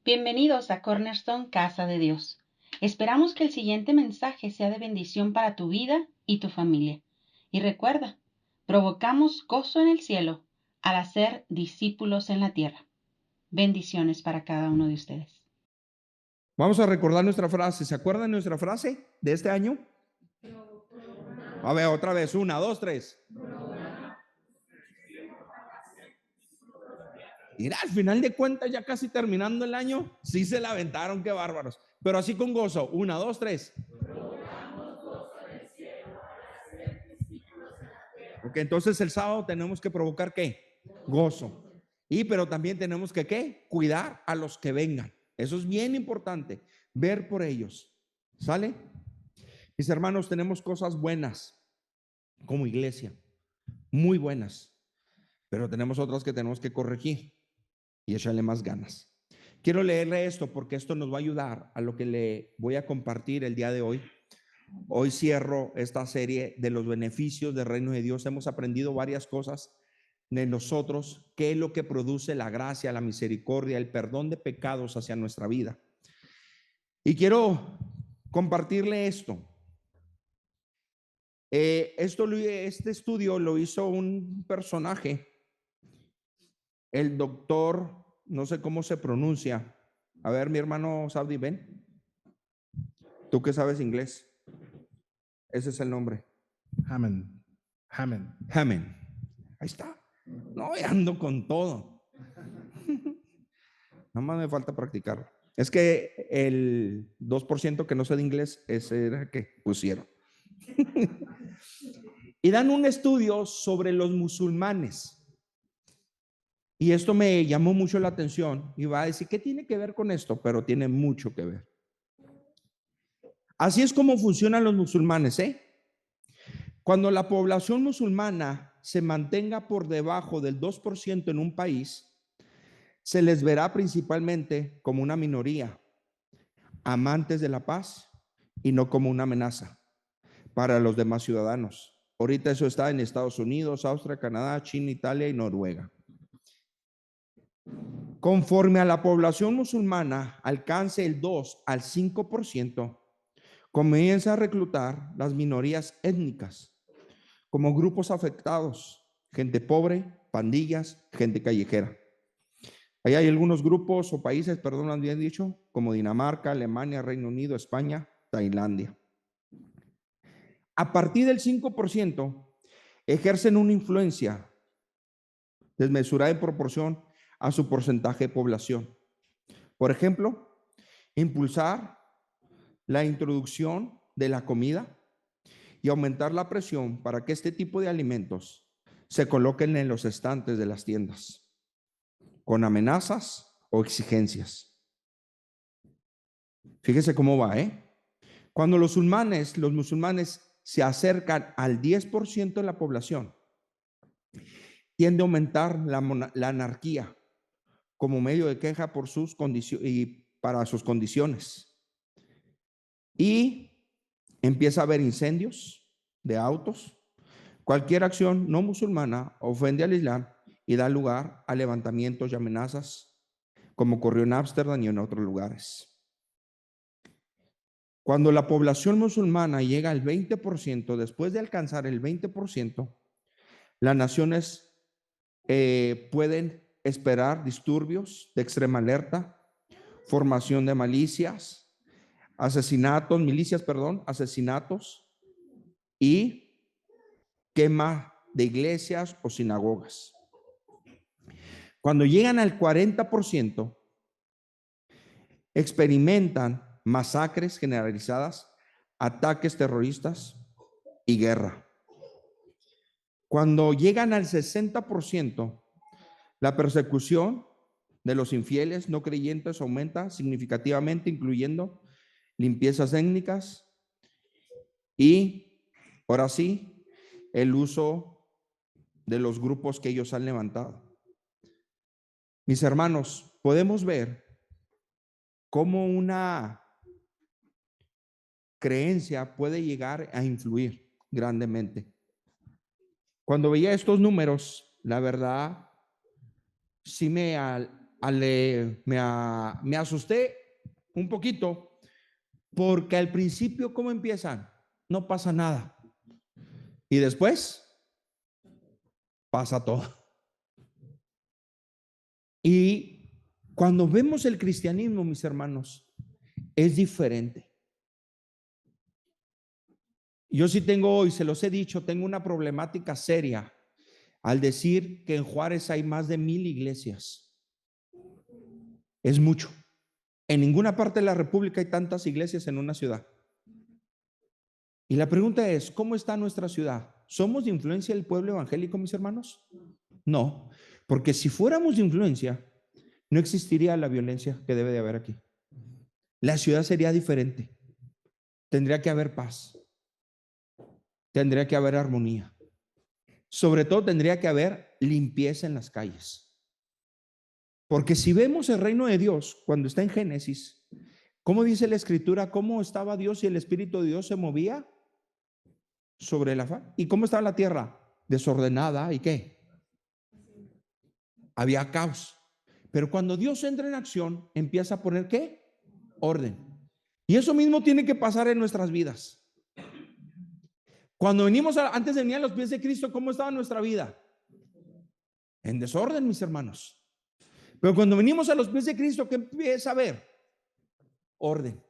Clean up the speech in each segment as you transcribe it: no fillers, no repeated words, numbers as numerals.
Bienvenidos a Cornerstone Casa de Dios. Esperamos que el siguiente mensaje sea de bendición para tu vida y tu familia. Y recuerda, provocamos gozo en el cielo al hacer discípulos en la tierra. Bendiciones para cada uno de ustedes. Vamos a recordar nuestra frase. ¿Se acuerdan de nuestra frase de este año? A ver, otra vez. 1, 2, 3. Mira, al final de cuentas, ya casi terminando el año, sí se la aventaron, qué bárbaros. Pero así con gozo. 1, 2, 3. Ok, entonces el sábado tenemos que provocar ¿qué? Gozo. Pero también tenemos que ¿qué? Cuidar a los que vengan. Eso es bien importante. Ver por ellos. ¿Sale? Mis hermanos, tenemos cosas buenas como iglesia. Muy buenas. Pero tenemos otras que tenemos que corregir y echarle más ganas. Quiero leerle esto porque esto nos va a ayudar a lo que le voy a compartir el día de hoy. Hoy cierro esta serie de los beneficios del reino de Dios. Hemos aprendido varias cosas de nosotros, qué es lo que produce la gracia, la misericordia, el perdón de pecados hacia nuestra vida. Y quiero compartirle esto. Este estudio lo hizo un personaje, el doctor, no sé cómo se pronuncia. A ver, mi hermano Saudi, ven. Tú que sabes inglés. Ese es el nombre. Hammond. Hammond. Ahí está. No, ando con todo. Nada más me falta practicar. Es que el 2% que no sé de inglés, ese era que pusieron. Y dan un estudio sobre los musulmanes. Y esto me llamó mucho la atención. Y va a decir, ¿qué tiene que ver con esto? Pero tiene mucho que ver. Así es como funcionan los musulmanes, ¿eh? Cuando la población musulmana se mantenga por debajo del 2% en un país, se les verá principalmente como una minoría, amantes de la paz y no como una amenaza para los demás ciudadanos. Ahorita eso está en Estados Unidos, Austria, Canadá, China, Italia y Noruega. Conforme a la población musulmana alcance el 2 al 5%, comienza a reclutar las minorías étnicas como grupos afectados, gente pobre, pandillas, gente callejera. Ahí hay algunos grupos o países, perdón, lo bien dicho, como Dinamarca, Alemania, Reino Unido, España, Tailandia. A partir del 5%, ejercen una influencia desmesurada en proporción a su porcentaje de población. Por ejemplo, impulsar la introducción de la comida y aumentar la presión para que este tipo de alimentos se coloquen en los estantes de las tiendas, con amenazas o exigencias. Fíjese cómo va, ¿eh? Cuando los musulmanes se acercan al 10% de la población, tiende a aumentar la anarquía como medio de queja por sus condiciones y para sus condiciones. Y empieza a haber incendios de autos. Cualquier acción no musulmana ofende al Islam y da lugar a levantamientos y amenazas, como ocurrió en Ámsterdam y en otros lugares. Cuando la población musulmana llega al 20%, después de alcanzar el 20%, las naciones pueden esperar disturbios de extrema alerta, formación de milicias asesinatos y quema de iglesias o sinagogas. Cuando llegan al 40%, experimentan masacres generalizadas, ataques terroristas y guerra. Cuando llegan al 60%, la persecución de los infieles no creyentes aumenta significativamente, incluyendo limpiezas étnicas y, ahora sí, el uso de los grupos que ellos han levantado. Mis hermanos, podemos ver cómo una creencia puede llegar a influir grandemente. Cuando veía estos números, la verdad, sí me me asusté un poquito porque al principio, ¿cómo empiezan? No pasa nada. Y después pasa todo. Y cuando vemos el cristianismo, mis hermanos, es diferente. Yo sí tengo, y se los he dicho, tengo una problemática seria al decir que en Juárez hay más de 1000 iglesias. Es mucho. En ninguna parte de la República hay tantas iglesias en una ciudad. Y la pregunta es, ¿cómo está nuestra ciudad? ¿Somos de influencia del pueblo evangélico, mis hermanos? No, porque si fuéramos de influencia, no existiría la violencia que debe de haber aquí. La ciudad sería diferente. Tendría que haber paz. Tendría que haber armonía. Sobre todo tendría que haber limpieza en las calles. Porque si vemos el reino de Dios, cuando está en Génesis, ¿cómo dice la escritura? ¿Cómo estaba Dios y el Espíritu de Dios se movía sobre la faz? ¿Y cómo estaba la tierra? Desordenada. ¿Y qué? Había caos. Pero cuando Dios entra en acción, empieza a poner ¿qué? Orden. Y eso mismo tiene que pasar en nuestras vidas. Cuando venimos antes de venir a los pies de Cristo, ¿cómo estaba nuestra vida? En desorden, mis hermanos. Pero cuando venimos a los pies de Cristo, ¿qué empieza a haber? Orden.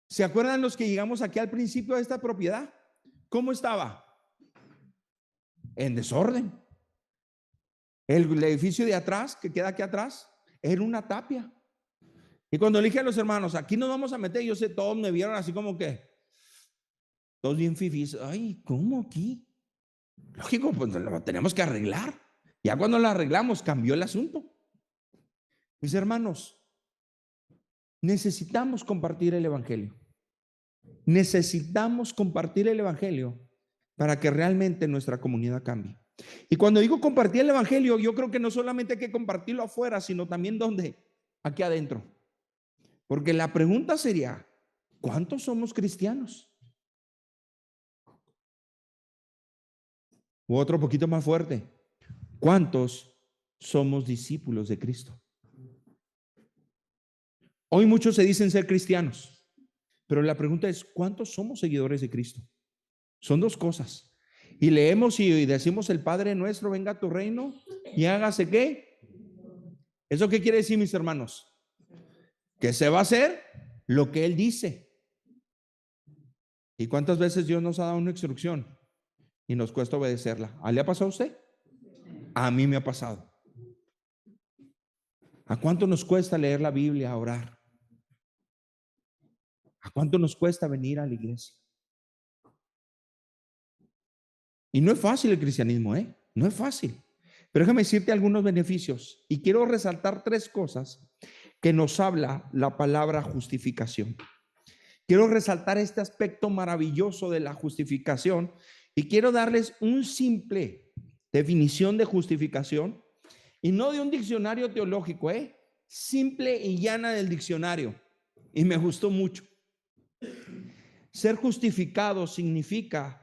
¿Se acuerdan los que llegamos aquí al principio de esta propiedad? ¿Cómo estaba? En desorden. El edificio de atrás, que queda aquí atrás, era una tapia. Y cuando le dije a los hermanos, aquí nos vamos a meter, yo sé, todos me vieron así como que, todos bien fifís. Ay, ¿cómo aquí? Lógico, pues lo tenemos que arreglar. Ya cuando lo arreglamos, cambió el asunto. Mis hermanos, necesitamos compartir el evangelio. Necesitamos compartir el evangelio para que realmente nuestra comunidad cambie. Y cuando digo compartir el evangelio, yo creo que no solamente hay que compartirlo afuera, sino también ¿dónde? Aquí adentro. Porque la pregunta sería, ¿cuántos somos cristianos? U otro poquito más fuerte, ¿cuántos somos discípulos de Cristo? Hoy muchos se dicen ser cristianos, pero la pregunta es, ¿cuántos somos seguidores de Cristo? Son dos cosas. Y leemos y decimos el Padre nuestro, venga a tu reino y hágase ¿qué? ¿Eso qué quiere decir, mis hermanos? Que se va a hacer lo que Él dice. ¿Y cuántas veces Dios nos ha dado una instrucción y nos cuesta obedecerla? ¿Le ha pasado a usted? A mí me ha pasado. ¿A cuánto nos cuesta leer la Biblia, orar? ¿A cuánto nos cuesta venir a la iglesia? Y no es fácil el cristianismo, ¿eh? No es fácil. Pero déjame decirte algunos beneficios. Y quiero resaltar 3 cosas que nos habla la palabra justificación. Quiero resaltar este aspecto maravilloso de la justificación y quiero darles un simple definición de justificación y no de un diccionario teológico, simple y llana del diccionario. Y me gustó mucho. Ser justificado significa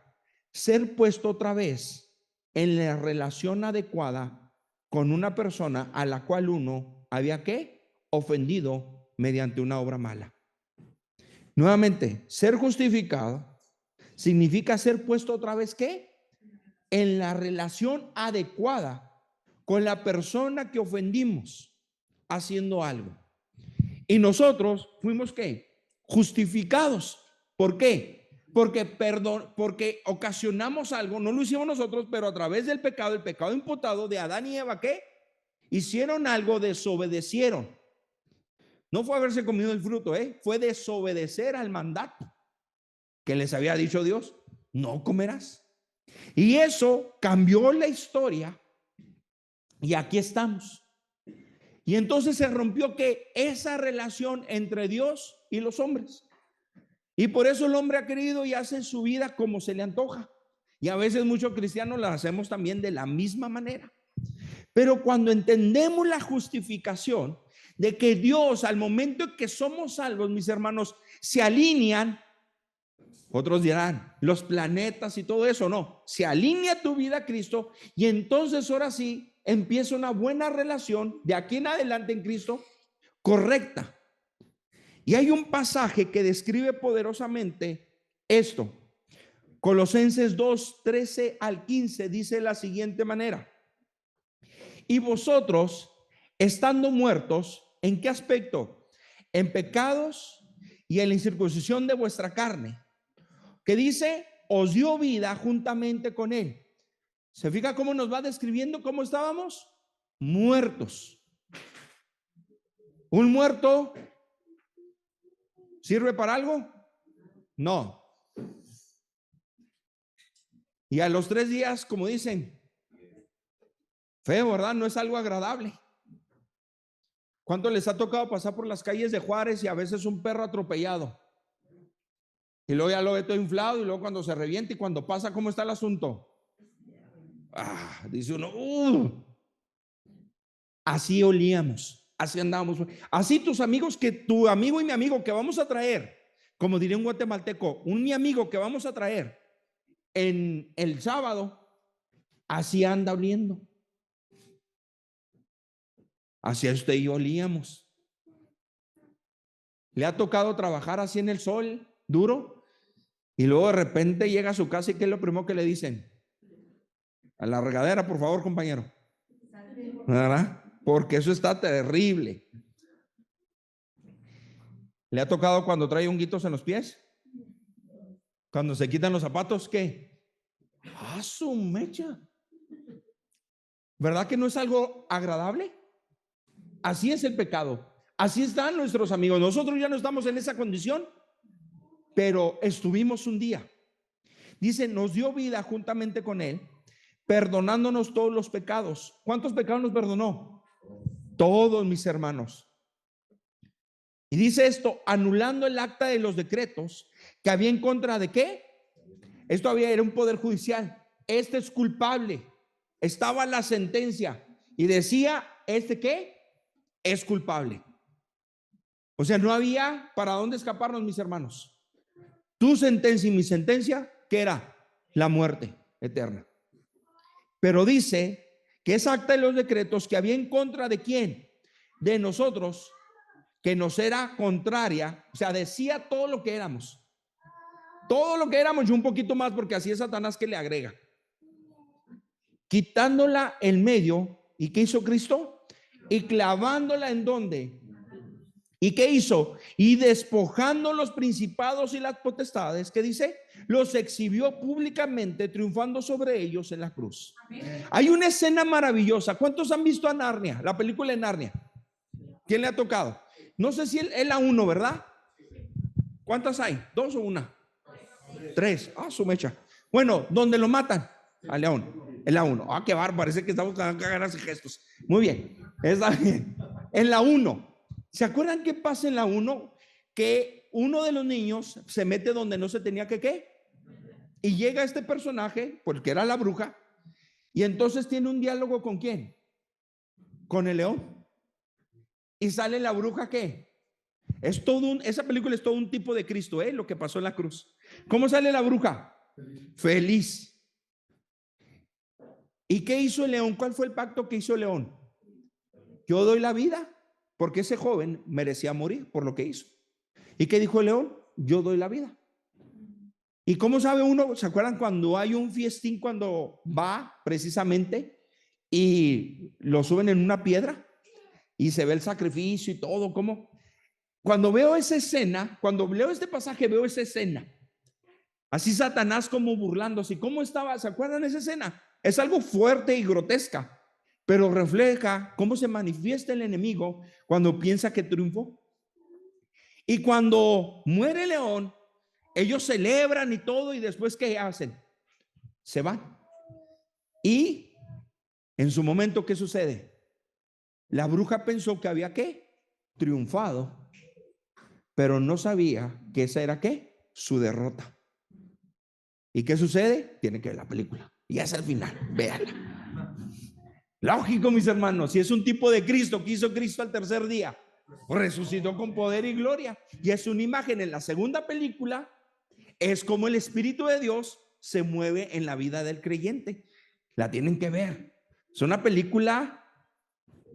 ser puesto otra vez en la relación adecuada con una persona a la cual uno había ¿qué? Ofendido mediante una obra mala. Nuevamente, ser justificado significa ser puesto otra vez ¿qué? En la relación adecuada con la persona que ofendimos haciendo algo. Y nosotros fuimos ¿qué? Justificados. ¿Por qué? Porque ocasionamos algo, no lo hicimos nosotros, pero a través del pecado, el pecado imputado de Adán y Eva, ¿qué? Hicieron algo, desobedecieron. No fue haberse comido el fruto, fue desobedecer al mandato que les había dicho Dios, no comerás. Y eso cambió la historia y aquí estamos. Y entonces se rompió ¿qué? Esa relación entre Dios y los hombres. Y por eso el hombre ha querido y hace su vida como se le antoja. Y a veces muchos cristianos la hacemos también de la misma manera. Pero cuando entendemos la justificación de que Dios al momento en que somos salvos, mis hermanos, se alinean, otros dirán, los planetas y todo eso, no, se alinea tu vida a Cristo y entonces ahora sí, empieza una buena relación de aquí en adelante en Cristo, correcta. Y hay un pasaje que describe poderosamente esto. Colosenses 2, 13 al 15 dice de la siguiente manera: y vosotros, estando muertos, ¿en qué aspecto? En pecados y en la incircuncisión de vuestra carne, que dice, os dio vida juntamente con él. ¿Se fija cómo nos va describiendo cómo estábamos? Muertos. ¿Un muerto sirve para algo? No. Y a los 3 días, como dicen, feo, ¿verdad? No es algo agradable. ¿Cuánto les ha tocado pasar por las calles de Juárez y a veces un perro atropellado? Y luego ya lo ve todo inflado y luego cuando se revienta y cuando pasa, ¿cómo está el asunto? Dice uno, así olíamos, así andábamos. Así tus amigos, que tu amigo y mi amigo que vamos a traer, como diría un guatemalteco, mi amigo que vamos a traer en el sábado, así anda oliendo. Así usted y yo olíamos. ¿Le ha tocado trabajar así en el sol duro? Y luego de repente llega a su casa y ¿qué es lo primero que le dicen? A la regadera, por favor, compañero. ¿Verdad? Porque eso está terrible. ¿Le ha tocado cuando trae honguitos en los pies? Cuando se quitan los zapatos, ¿qué? Su mecha. ¿Verdad que no es algo agradable? Así es el pecado. Así están nuestros amigos. Nosotros ya no estamos en esa condición, pero estuvimos un día. Dice, nos dio vida juntamente con él, perdonándonos todos los pecados. ¿Cuántos pecados nos perdonó? Todos, mis hermanos. Y dice esto, anulando el acta de los decretos que había en contra de ¿qué? Esto era un poder judicial. Este es culpable. Estaba la sentencia y decía, ¿este qué? Es culpable. O sea, no había para dónde escaparnos, mis hermanos. Tu sentencia y mi sentencia, ¿qué era? La muerte eterna. Pero dice que esa acta de los decretos que había en contra de ¿quién? De nosotros, que nos era contraria, o sea, decía todo lo que éramos. Todo lo que éramos y un poquito más, porque así es Satanás que le agrega. Quitándola en medio, ¿y qué hizo Cristo? Y clavándola en ¿dónde? ¿Y qué hizo? Y despojando los principados y las potestades, ¿qué dice? Los exhibió públicamente, triunfando sobre ellos en la cruz. Hay una escena maravillosa. ¿Cuántos han visto a Narnia? La película de Narnia. ¿Quién le ha tocado? No sé si es la 1, ¿verdad? ¿Cuántas hay? ¿2 o 1? 3. Su mecha. Bueno, ¿dónde lo matan? Al león. En la 1. Qué bárbaro, parece que estamos cagando gestos. Muy bien. Está bien. En la 1. ¿Se acuerdan qué pasa en la 1? Que uno de los niños se mete donde no se tenía que ¿qué? Y llega este personaje, porque era la bruja, y entonces tiene un diálogo ¿con quién? Con el león. Y sale la bruja ¿qué? Es todo esa película es todo un tipo de Cristo, lo que pasó en la cruz. ¿Cómo sale la bruja? Feliz. ¿Y qué hizo el león? ¿Cuál fue el pacto que hizo el león? Yo doy la vida, porque ese joven merecía morir por lo que hizo. ¿Y qué dijo el león? Yo doy la vida. ¿Y cómo sabe uno? ¿Se acuerdan cuando hay un fiestín, cuando va precisamente y lo suben en una piedra y se ve el sacrificio y todo? ¿Cómo? Cuando veo esa escena, cuando leo este pasaje, veo esa escena. Así Satanás como burlándose. ¿Cómo estaba? ¿Se acuerdan de esa escena? Es algo fuerte y grotesca, pero refleja cómo se manifiesta el enemigo cuando piensa que triunfó. Y cuando muere el león, ellos celebran y todo, y después ¿qué hacen? Se van. Y en su momento, ¿qué sucede? La bruja pensó que había ¿qué? Triunfado, pero no sabía que esa era ¿qué? Su derrota. ¿Y qué sucede? Tiene que ver la película. Y es el final, véanla. Lógico, mis hermanos, si es un tipo de Cristo que hizo Cristo al tercer día, resucitó con poder y gloria. Y es una imagen en la segunda película. Es como el Espíritu de Dios se mueve en la vida del creyente. La tienen que ver. Es una película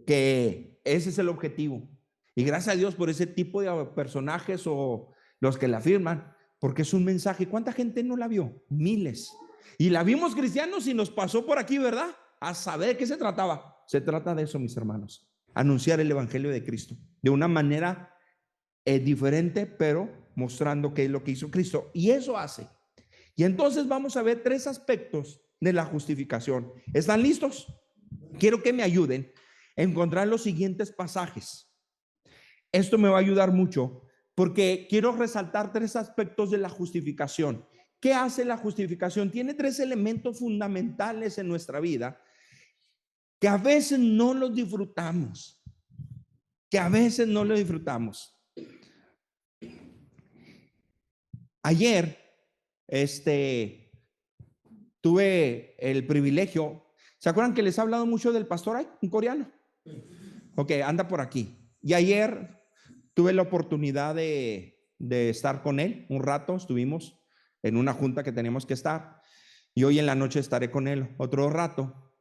que ese es el objetivo. Y gracias a Dios por ese tipo de personajes o los que la firman, porque es un mensaje. ¿Cuánta gente no la vio? Miles. Y la vimos cristianos y nos pasó por aquí, ¿verdad? A saber de qué se trataba. Se trata de eso, mis hermanos. Anunciar el evangelio de Cristo de una manera diferente, pero mostrando qué es lo que hizo Cristo. Y eso hace. Y entonces vamos a ver 3 aspectos de la justificación. ¿Están listos? Quiero que me ayuden a encontrar los siguientes pasajes. Esto me va a ayudar mucho porque quiero resaltar 3 aspectos de la justificación. ¿Qué hace la justificación? Tiene 3 elementos fundamentales en nuestra vida que a veces no los disfrutamos. Ayer, tuve el privilegio. ¿Se acuerdan que les he hablado mucho del pastor Ay, un coreano? Ok, anda por aquí. Y ayer tuve la oportunidad de estar con él un rato. Estuvimos en una junta que teníamos que estar. Y hoy en la noche estaré con él otro rato.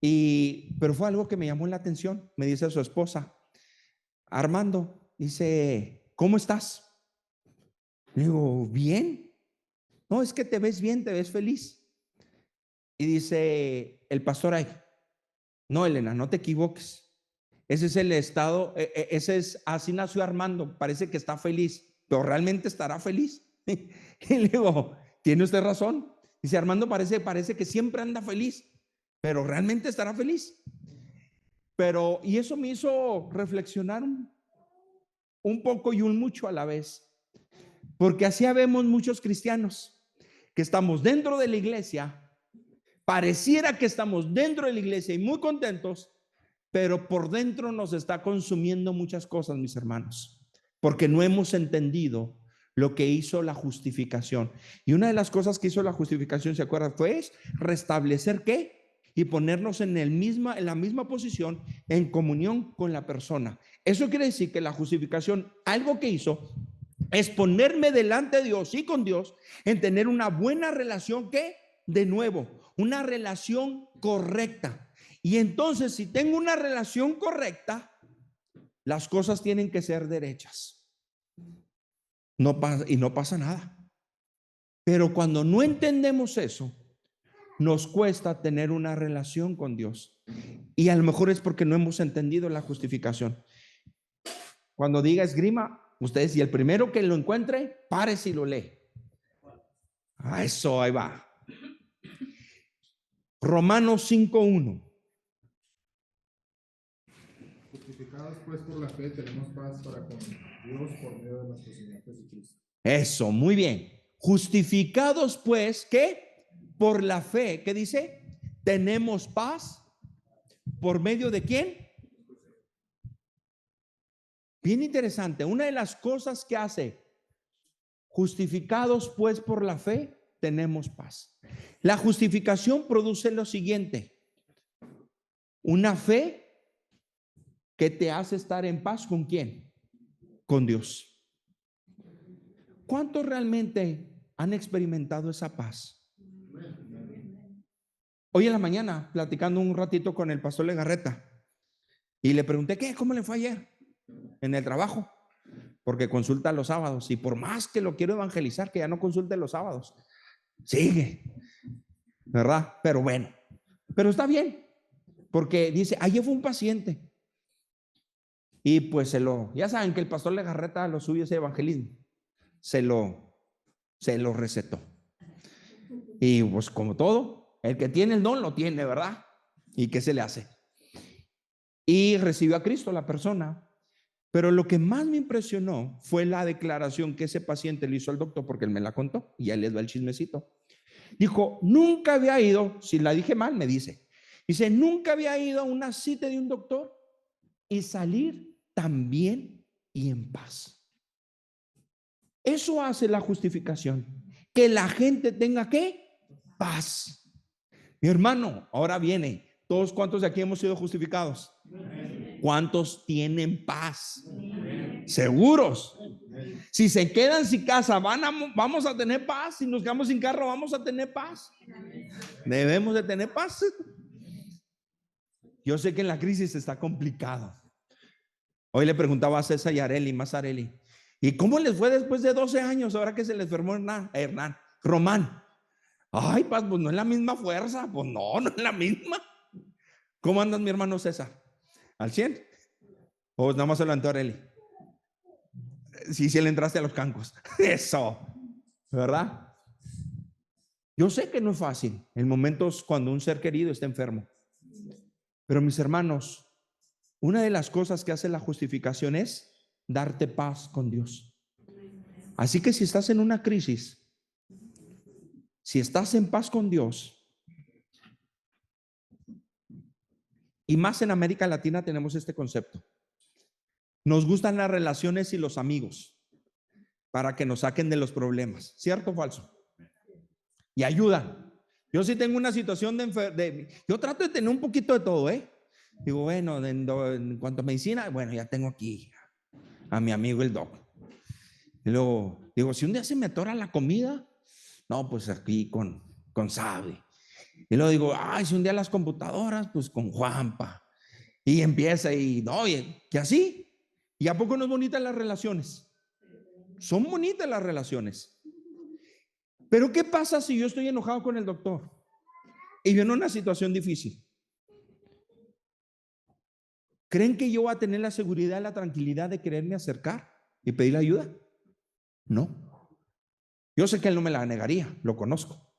Pero fue algo que me llamó la atención. Me dice su esposa, Armando, dice, ¿cómo estás? Le digo, bien. No, es que te ves bien, te ves feliz. Y dice el pastor Ay, no, Elena, no te equivoques. Ese es el estado, así nació Armando, parece que está feliz, pero realmente estará feliz. Y le digo, tiene usted razón. Dice, Armando parece que siempre anda feliz, pero realmente estará feliz. Y eso me hizo reflexionar un poco y un mucho a la vez, porque así vemos muchos cristianos que estamos dentro de la iglesia, pareciera que estamos dentro de la iglesia y muy contentos, pero por dentro nos está consumiendo muchas cosas, mis hermanos, porque no hemos entendido lo que hizo la justificación. Y una de las cosas que hizo la justificación, ¿se acuerdan? Fue restablecer ¿qué? Y ponernos en la misma posición, en comunión con la persona. Eso quiere decir que la justificación, algo que hizo, es ponerme delante de Dios y con Dios, en tener una buena relación, ¿qué? De nuevo, una relación correcta. Y entonces, si tengo una relación correcta, las cosas tienen que ser derechas. No pasa nada. Pero cuando no entendemos eso, nos cuesta tener una relación con Dios. Y a lo mejor es porque no hemos entendido la justificación. Cuando diga esgrima, ustedes, y el primero que lo encuentre, párese y lo lee. Eso, ahí va. Romanos 5:1. Justificados pues por la fe tenemos paz para con Dios por medio de nuestro Señor Jesucristo. Eso, muy bien. Justificados pues, ¿qué? Por la fe, ¿qué dice? Tenemos paz. ¿Por medio de quién? Bien interesante. Una de las cosas que hace, justificados pues por la fe, tenemos paz. La justificación produce lo siguiente: una fe que te hace estar en paz ¿con quién? Con Dios. ¿Cuántos realmente han experimentado esa paz? Hoy en la mañana, platicando un ratito con el pastor Legarreta, y le pregunté, ¿cómo le fue ayer en el trabajo? Porque consulta los sábados, y por más que lo quiero evangelizar, que ya no consulte los sábados, sigue, ¿verdad? Pero bueno, pero está bien, porque dice, ayer fue un paciente, y pues ya saben que el pastor Legarreta lo suyo es evangelismo, se lo recetó. Y pues como todo, el que tiene el don lo tiene, ¿verdad? ¿Y qué se le hace? Y recibió a Cristo la persona. Pero lo que más me impresionó fue la declaración que ese paciente le hizo al doctor, porque él me la contó y ya les va el chismecito. Dijo, nunca había ido, si la dije mal me dice, nunca había ido a una cita de un doctor y salir tan bien y en paz. Eso hace la justificación, que la gente tenga ¿qué? Paz. Mi hermano, ahora viene, todos cuántos de aquí hemos sido justificados. ¿Cuántos tienen paz? ¿Seguros? Si se quedan sin casa, vamos a tener paz. Si nos quedamos sin carro, vamos a tener paz. Debemos de tener paz. Yo sé que en la crisis está complicado. Hoy le preguntaba a César y Areli, más Areli, ¿y cómo les fue después de 12 años ahora que se les enfermó Román? Ay, pues no es la misma fuerza. Pues no es la misma. ¿Cómo andas, mi hermano César? ¿Al 100? ¿O nada más se lo levantó Areli? Sí, le entraste a los cancos. Eso, ¿verdad? Yo sé que no es fácil en momentos cuando un ser querido está enfermo. Pero mis hermanos, una de las cosas que hace la justificación es darte paz con Dios. Así que si estás en una crisis, si estás en paz con Dios, y más en América Latina tenemos este concepto. Nos gustan las relaciones y los amigos para que nos saquen de los problemas. ¿Cierto o falso? Y ayudan. Yo sí tengo una situación yo trato de tener un poquito de todo, Digo, bueno, en cuanto a medicina, bueno, ya tengo aquí a mi amigo el doc. Y luego digo, si un día se me atora la comida, no, pues aquí con Sabe. Y luego digo, ay, si un día las computadoras, pues con Juanpa. Y empieza y no, y así. ¿Y a poco no es bonitas las relaciones? Son bonitas las relaciones. Pero ¿qué pasa si yo estoy enojado con el doctor y yo en una situación difícil? ¿Creen que yo voy a tener la seguridad y la tranquilidad de quererme acercar y pedirle ayuda? No. Yo sé que él no me la negaría, lo conozco.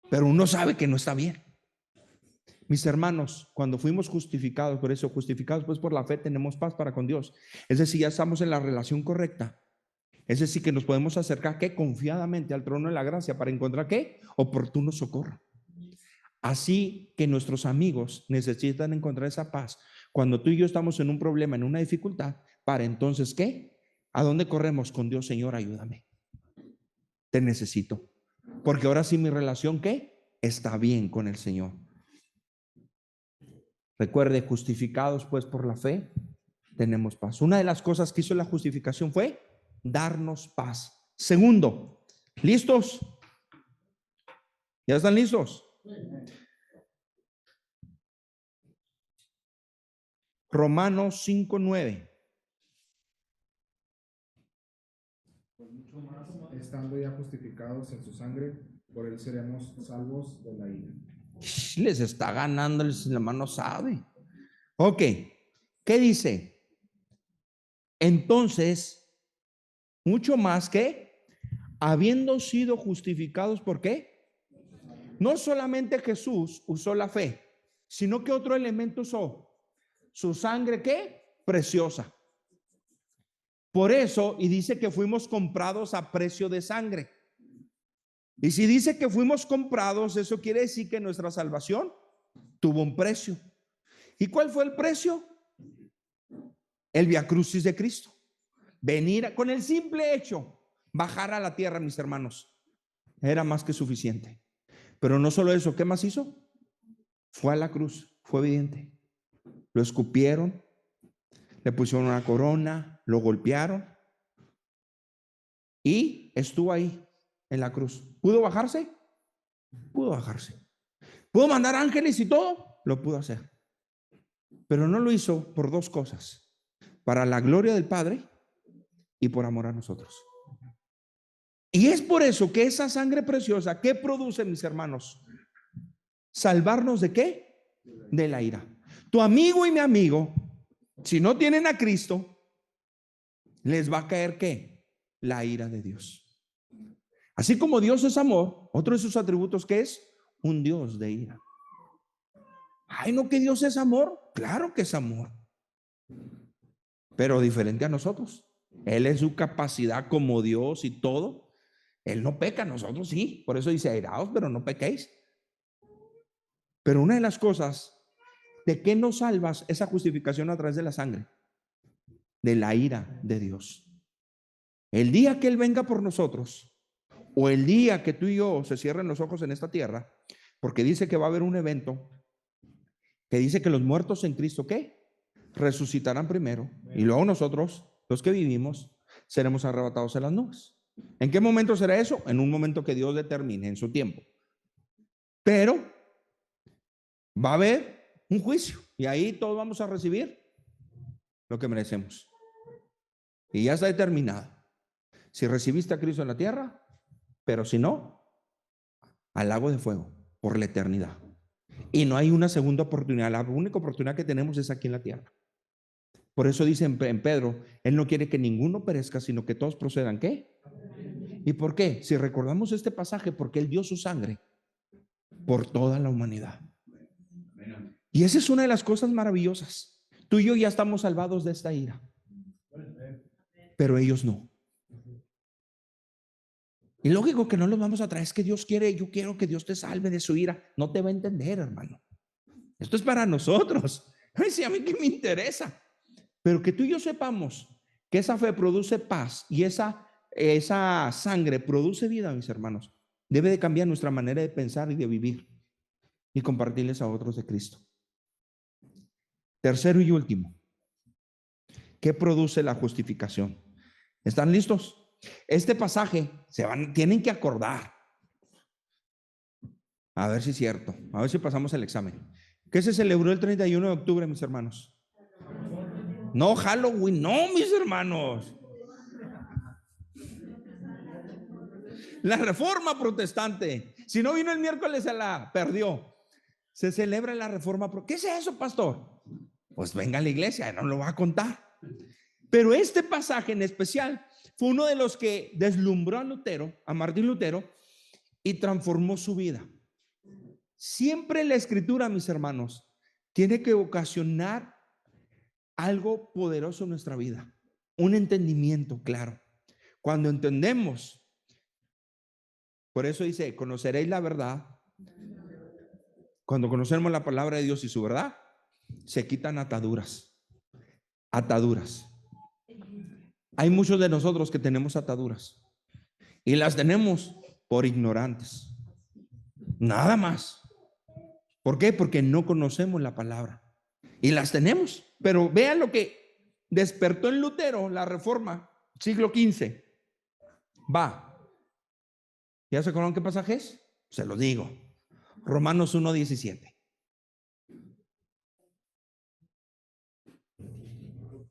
Pero uno sabe que no está bien. Mis hermanos, cuando fuimos justificados, por eso justificados pues por la fe, tenemos paz para con Dios. Es decir, ya estamos en la relación correcta. Es decir, que nos podemos acercar ¿qué? Confiadamente al trono de la gracia para encontrar ¿qué? Oportuno socorro. Así que nuestros amigos necesitan encontrar esa paz cuando tú y yo estamos en un problema, en una dificultad, para entonces ¿qué? ¿A dónde corremos? Con Dios. Señor, ayúdame. Te necesito. Porque ahora sí mi relación ¿qué? Está bien con el Señor. Recuerde, justificados pues por la fe, tenemos paz. Una de las cosas que hizo la justificación fue darnos paz. Segundo, ¿listos? ¿Ya están listos? Romanos 5:9. Pues mucho más, estando ya justificados en su sangre, por él seremos salvos de la ira. Les está ganando, el hermano sabe. Ok, ¿qué dice? Entonces, mucho más que habiendo sido justificados, ¿por qué? No solamente Jesús usó la fe, sino que otro elemento usó su sangre, ¿qué? Preciosa. Por eso, y dice que fuimos comprados a precio de sangre. Y si dice que fuimos comprados, eso quiere decir que nuestra salvación tuvo un precio. ¿Y cuál fue el precio? El viacrucis de Cristo. Venir con el simple hecho, bajar a la tierra, mis hermanos, era más que suficiente. Pero no solo eso, ¿qué más hizo? Fue a la cruz, fue evidente. Lo escupieron, le pusieron una corona, lo golpearon y estuvo ahí en la cruz. ¿Pudo bajarse? Pudo bajarse. ¿Pudo mandar ángeles y todo? Lo pudo hacer. Pero no lo hizo por dos cosas: para la gloria del Padre y por amor a nosotros. Y es por eso que esa sangre preciosa, ¿qué produce, mis hermanos? ¿Salvarnos de qué? De la ira. Tu amigo y mi amigo, si no tienen a Cristo, les va a caer ¿qué? La ira de Dios. Así como Dios es amor, otro de sus atributos que es un Dios de ira. Ay, no, que Dios es amor. Claro que es amor, pero diferente a nosotros. Él es su capacidad como Dios y todo. Él no peca, nosotros sí. Por eso dice, airaos, pero no pequéis. Pero una de las cosas, ¿de qué nos salvas esa justificación a través de la sangre? De la ira de Dios. El día que Él venga por nosotros, o el día que tú y yo se cierren los ojos en esta tierra, porque dice que va a haber un evento que dice que los muertos en Cristo, ¿qué? Resucitarán primero, y luego nosotros, los que vivimos, seremos arrebatados en las nubes. ¿En qué momento será eso? En un momento que Dios determine en su tiempo. Pero va a haber Un juicio. Y ahí todos vamos a recibir lo que merecemos. Y ya está determinado. Si recibiste a Cristo en la tierra, pero si no, al lago de fuego por la eternidad. Y no hay una segunda oportunidad. La única oportunidad que tenemos es aquí en la tierra. Por eso dice en Pedro, Él no quiere que ninguno perezca, sino que todos procedan. ¿Qué? ¿Y por qué? Si recordamos este pasaje, porque Él dio su sangre por toda la humanidad. Y esa es una de las cosas maravillosas. Tú y yo ya estamos salvados de esta ira, pero ellos no. Y lógico que no los vamos a traer. Es que Dios quiere, yo quiero que Dios te salve de su ira. No te va a entender, hermano. Esto es para nosotros. Ay, sí, a mí que me interesa. Pero que tú y yo sepamos que esa fe produce paz y esa sangre produce vida, mis hermanos. Debe de cambiar nuestra manera de pensar y de vivir y compartirles a otros de Cristo. Tercero y último, ¿qué produce la justificación? ¿Están listos? Este pasaje tienen que acordar. A ver si es cierto. A ver si pasamos el examen. ¿Qué se celebró el 31 de octubre, mis hermanos? No, Halloween, no, mis hermanos. La Reforma Protestante. Si no vino el miércoles, se la perdió. Se celebra la Reforma. ¿Qué es eso, pastor? Pues venga a la iglesia, no lo va a contar. Pero este pasaje en especial fue uno de los que deslumbró a Lutero, a Martín Lutero, y transformó su vida. Siempre la escritura, mis hermanos, tiene que ocasionar algo poderoso en nuestra vida, un entendimiento claro. Cuando entendemos, por eso dice, conoceréis la verdad. Cuando conocemos la palabra de Dios y su verdad, se quitan ataduras. Ataduras. Hay muchos de nosotros que tenemos ataduras y las tenemos por ignorantes. Nada más. ¿Por qué? Porque no conocemos la palabra y las tenemos. Pero vean lo que despertó en Lutero la Reforma, siglo XV. ¿Ya se acuerdan qué pasaje es? Se lo digo. Romanos 1:17.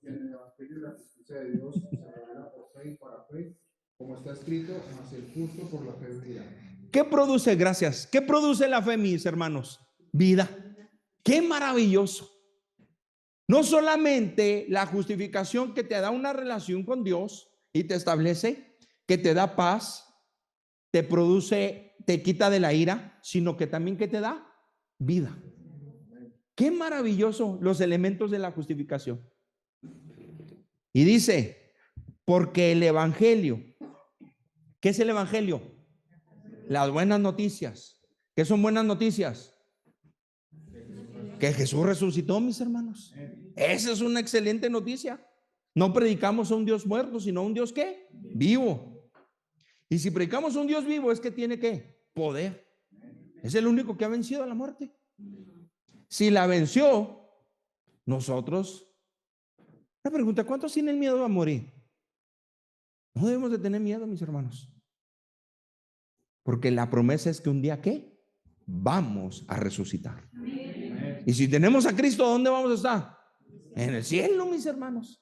El evangelio y la justicia de Dios se revela por fe y para fe, como está escrito, mas el justo por la fe vivirá. ¿Qué produce? Gracias. ¿Qué produce la fe, mis hermanos? Vida. ¡Qué maravilloso! No solamente la justificación que te da una relación con Dios y te establece, que te da paz, te produce, te quita de la ira, sino que también que te da vida. ¡Qué maravilloso los elementos de la justificación! Y dice, porque el evangelio, ¿qué es el evangelio? Las buenas noticias. ¿Qué son buenas noticias? Que Jesús resucitó, mis hermanos. Esa es una excelente noticia. No predicamos a un Dios muerto, sino a un Dios ¿qué? Vivo. Y si predicamos a un Dios vivo, es que tiene ¿qué? Poder. Es el único que ha vencido a la muerte. Si la venció, nosotros, la pregunta, ¿cuántos tienen miedo a morir? No debemos de tener miedo, mis hermanos. Porque la promesa es que un día ¿qué? Vamos a resucitar. Y si tenemos a Cristo, ¿dónde vamos a estar? En el cielo, mis hermanos.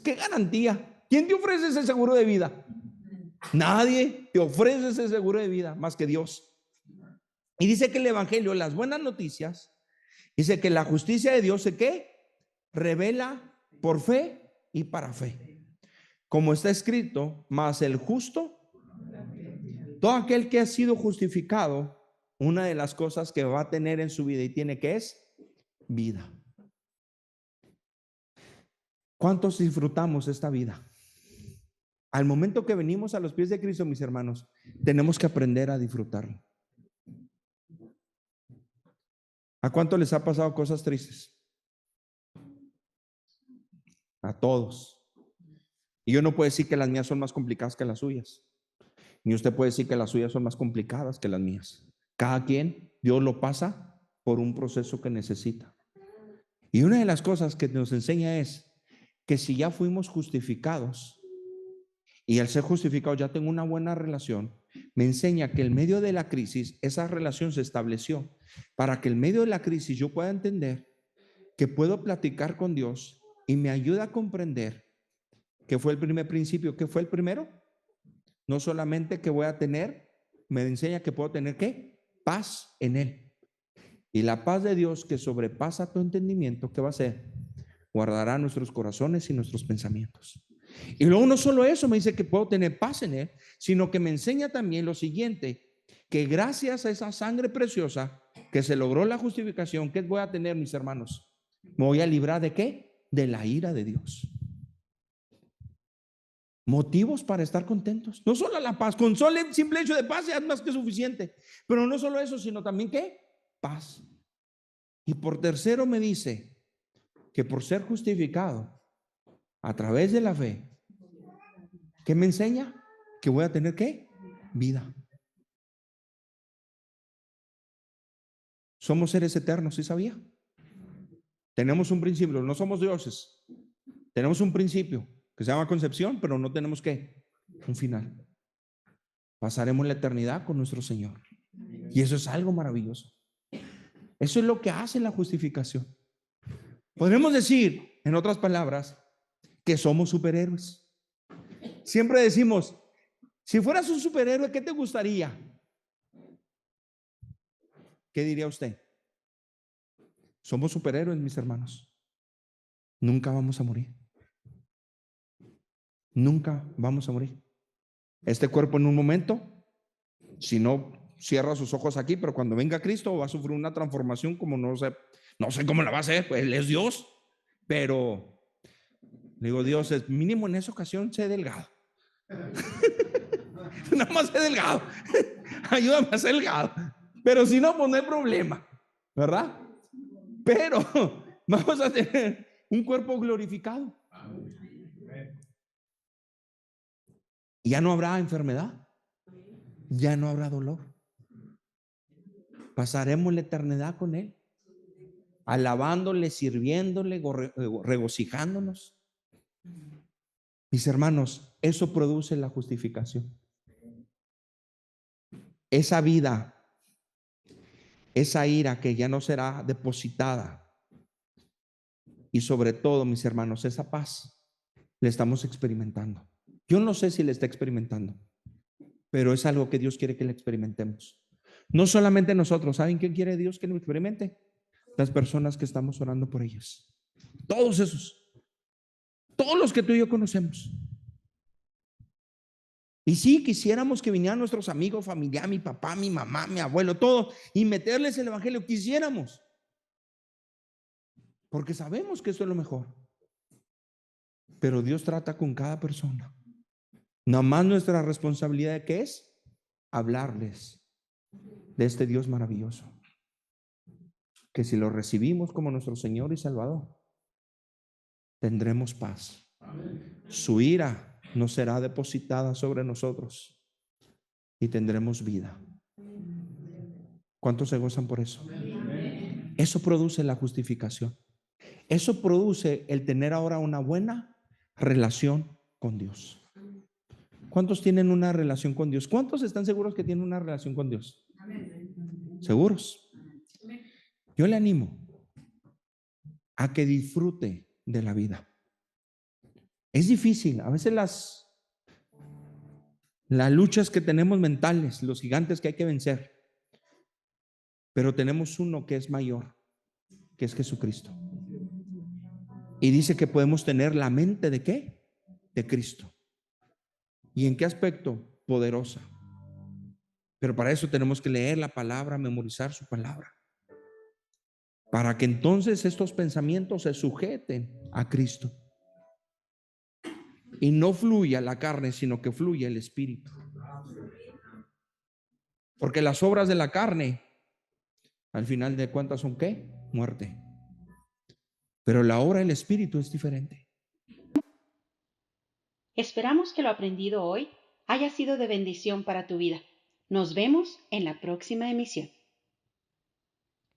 ¿Qué garantía? ¿Quién te ofrece ese seguro de vida? Nadie te ofrece ese seguro de vida más que Dios. Y dice que el evangelio, las buenas noticias, dice que la justicia de Dios se ¿qué? Revela por fe y para fe. Como está escrito, mas el justo, todo aquel que ha sido justificado, una de las cosas que va a tener en su vida y tiene que es vida. ¿Cuántos disfrutamos esta vida? Al momento que venimos a los pies de Cristo, mis hermanos, tenemos que aprender a disfrutarlo. ¿A cuánto les ha pasado cosas tristes? A todos. Y yo no puedo decir que las mías son más complicadas que las suyas. Ni usted puede decir que las suyas son más complicadas que las mías. Cada quien, Dios lo pasa por un proceso que necesita. Y una de las cosas que nos enseña es que si ya fuimos justificados y al ser justificados ya tengo una buena relación, me enseña que en medio de la crisis esa relación se estableció para que en medio de la crisis yo pueda entender que puedo platicar con Dios y me ayuda a comprender que fue el primer principio. ¿Qué fue el primero? No solamente que voy a tener, me enseña que puedo tener ¿qué? Paz en Él. Y la paz de Dios que sobrepasa tu entendimiento, ¿qué va a hacer? Guardará nuestros corazones y nuestros pensamientos. Y luego no solo eso me dice que puedo tener paz en Él, sino que me enseña también lo siguiente, que gracias a esa sangre preciosa que se logró la justificación, ¿qué voy a tener, mis hermanos? Me voy a librar ¿de qué? De la ira de Dios. Motivos para estar contentos. No solo la paz, con solo el simple hecho de paz ya es más que suficiente. Pero no solo eso, sino también ¿qué? Paz. Y por tercero me dice que por ser justificado a través de la fe, ¿qué me enseña? Que voy a tener ¿qué? Vida. Somos seres eternos, ¿sí sabía? Tenemos un principio, no somos dioses. Tenemos un principio que se llama concepción, pero no tenemos ¿qué? Un final. Pasaremos la eternidad con nuestro Señor. Y eso es algo maravilloso. Eso es lo que hace la justificación. Podemos decir, en otras palabras, que somos superhéroes. Siempre decimos, si fueras un superhéroe, ¿qué te gustaría? ¿Qué diría usted? Somos superhéroes, mis hermanos. Nunca vamos a morir. Nunca vamos a morir. Este cuerpo en un momento, si no cierra sus ojos aquí, pero cuando venga Cristo va a sufrir una transformación como no sé cómo la va a hacer, pues Él es Dios, pero le digo, Dios, es mínimo en esa ocasión sé delgado. Nada más sé delgado. Ayúdame a ser delgado. Pero si no, pues no hay problema, ¿verdad? Pero vamos a tener un cuerpo glorificado. Ya no habrá enfermedad, ya no habrá dolor. Pasaremos la eternidad con Él, alabándole, sirviéndole, regocijándonos. Mis hermanos, eso produce la justificación. Esa vida, esa ira que ya no será depositada. Y sobre todo, mis hermanos, esa paz la estamos experimentando. Yo no sé si la está experimentando, pero es algo que Dios quiere que la experimentemos. No solamente nosotros, ¿saben quién quiere Dios que lo experimente? Las personas que estamos orando por ellas. Todos esos. Todos los que tú y yo conocemos. Y sí, quisiéramos que vinieran nuestros amigos, familia, mi papá, mi mamá, mi abuelo, todo, y meterles el evangelio. Quisiéramos. Porque sabemos que eso es lo mejor. Pero Dios trata con cada persona. Nada más nuestra responsabilidad, ¿qué es? Hablarles de este Dios maravilloso. Que si lo recibimos como nuestro Señor y Salvador, tendremos paz. Su ira no será depositada sobre nosotros y tendremos vida. ¿Cuántos se gozan por eso? Eso produce la justificación. Eso produce el tener ahora una buena relación con Dios. ¿Cuántos tienen una relación con Dios? ¿Cuántos están seguros que tienen una relación con Dios? ¿Seguros? Yo le animo a que disfrute de la vida. Es difícil, a veces las luchas que tenemos mentales, los gigantes que hay que vencer, pero tenemos uno que es mayor, que es Jesucristo. Y dice que podemos tener la mente ¿de qué? De Cristo. ¿Y en qué aspecto? Poderosa. Pero para eso tenemos que leer la palabra, memorizar su palabra, para que entonces estos pensamientos se sujeten a Cristo y no fluya la carne, sino que fluya el Espíritu. Porque las obras de la carne, al final de cuentas, son ¿qué? Muerte. Pero la obra del Espíritu es diferente. Esperamos que lo aprendido hoy haya sido de bendición para tu vida. Nos vemos en la próxima emisión.